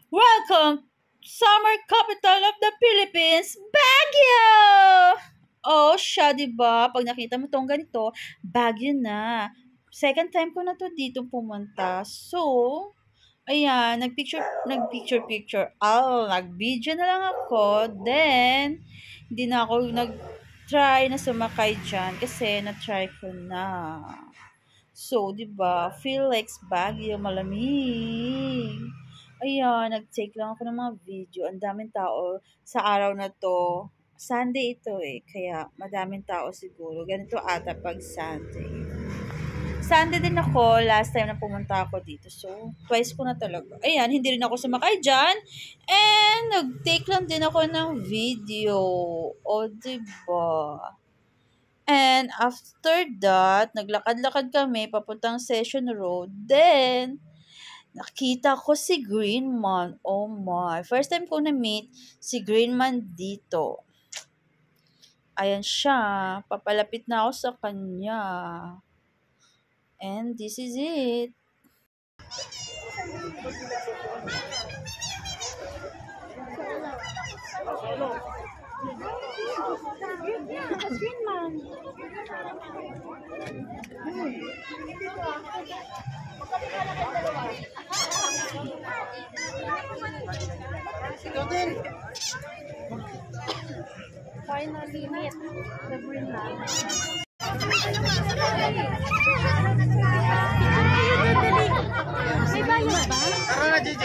Welcome, summer capital of the Philippines, Baguio! Oh, siya, di ba? Pag nakita mo tong ganito, Baguio na. Second time ko na to dito pumunta. So, ayan, nag-picture. Nag-video na lang ako. Then, hindi na ako nag-try na sumakay dyan kasi na-try ko na. So, 'di ba, feel like Baguio, malamig. Ayan, nag-take lang ako ng mga video. Ang daming tao sa araw na 'to. Sunday ito eh, kaya madaming tao siguro. Ganito ata pag Sunday. Sunday din ako, last time na pumunta ako dito. So, twice ko na talaga. Ayan, hindi rin ako sumakay dyan. And, nag-take lang din ako ng video. O, diba? And after that, naglakad-lakad kami papuntang Session Road. Then, nakita ko si Greenman. Oh my. First time ko na-meet si Greenman dito. Ayan siya. Papalapit na ako sa kanya. And this is it. Greenman. Finally meet the Greenland. May bayad ba? Tara na, JJ.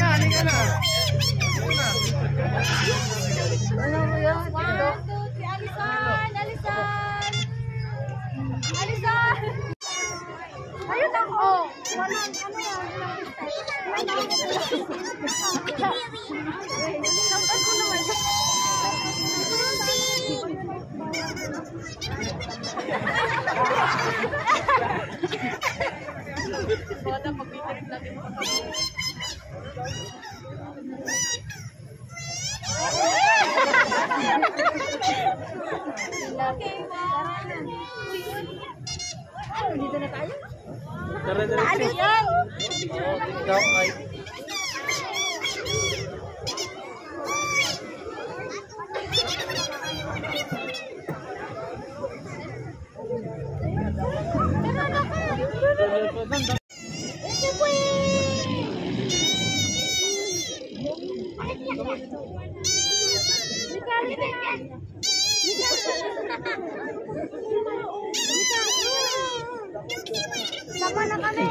Halika na. Ano mo yun? 1, 2, 3, Alisan! Alisan! Alisan! Ayun ako! Ano yan? Sampan ko naman. Bata, pag-bitarit natin pa kami. Okay, dito na tayo. Tara na. Ano yan? Ikaw ay. Sama na kami.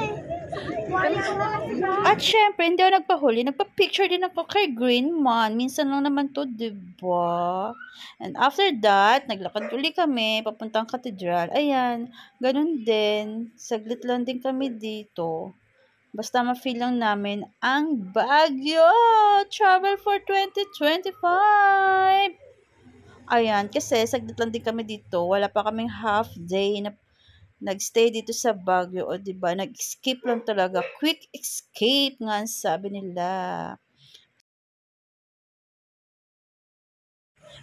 At syempre, hindi ako nagpahuli. Nagpa-picture din ako kay Greenman. Minsan lang naman to, diba? And after that, naglakad uli kami, papuntang katedral. Ayan, ganun din. Saglit lang din kami dito. Basta ma-feel lang namin ang Baguio Travel for 2025. Ayan, kasi saglit lang din kami dito. Wala pa kaming half day na nagstay dito sa Baguio. O, diba? Nag-escape lang talaga. Quick escape nga ang sabi nila.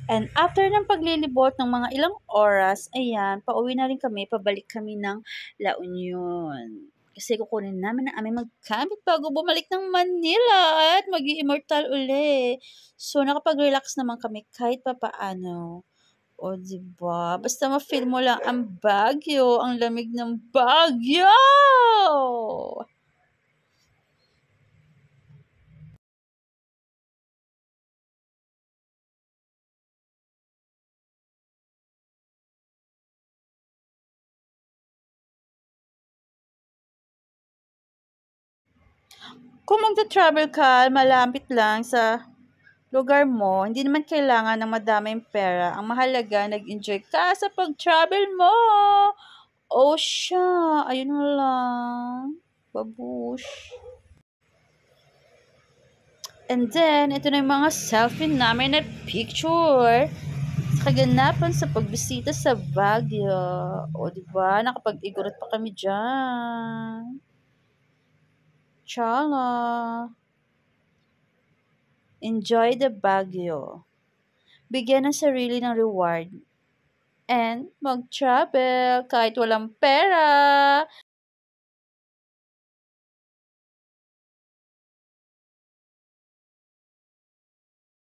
And after ng paglilibot ng mga ilang oras, ayan, pauwi na rin kami. Pabalik kami ng La Union. Kasi kukunin namin ang aming magkamit bago bumalik ng Manila at mag-immortal uli. So, nakapag-relax naman kami kahit papaano. O, diba? Basta ma-feel mo lang ang Baguio, ang lamig ng Baguio! Kung magta-travel ka, malapit lang sa lugar mo, hindi naman kailangan ng madaming pera. Ang mahalaga, nag-enjoy ka sa pag-travel mo. Oh, siya. Ayun na lang. Babush. And then, ito na yung mga selfie namin at picture. Sa kaganapan sa pagbisita sa Baguio. O, diba? Nakapag-igorot pa kami dyan. Chala. Enjoy the Baguio. Bigyan ng sarili ng reward. And mag-travel kahit walang pera.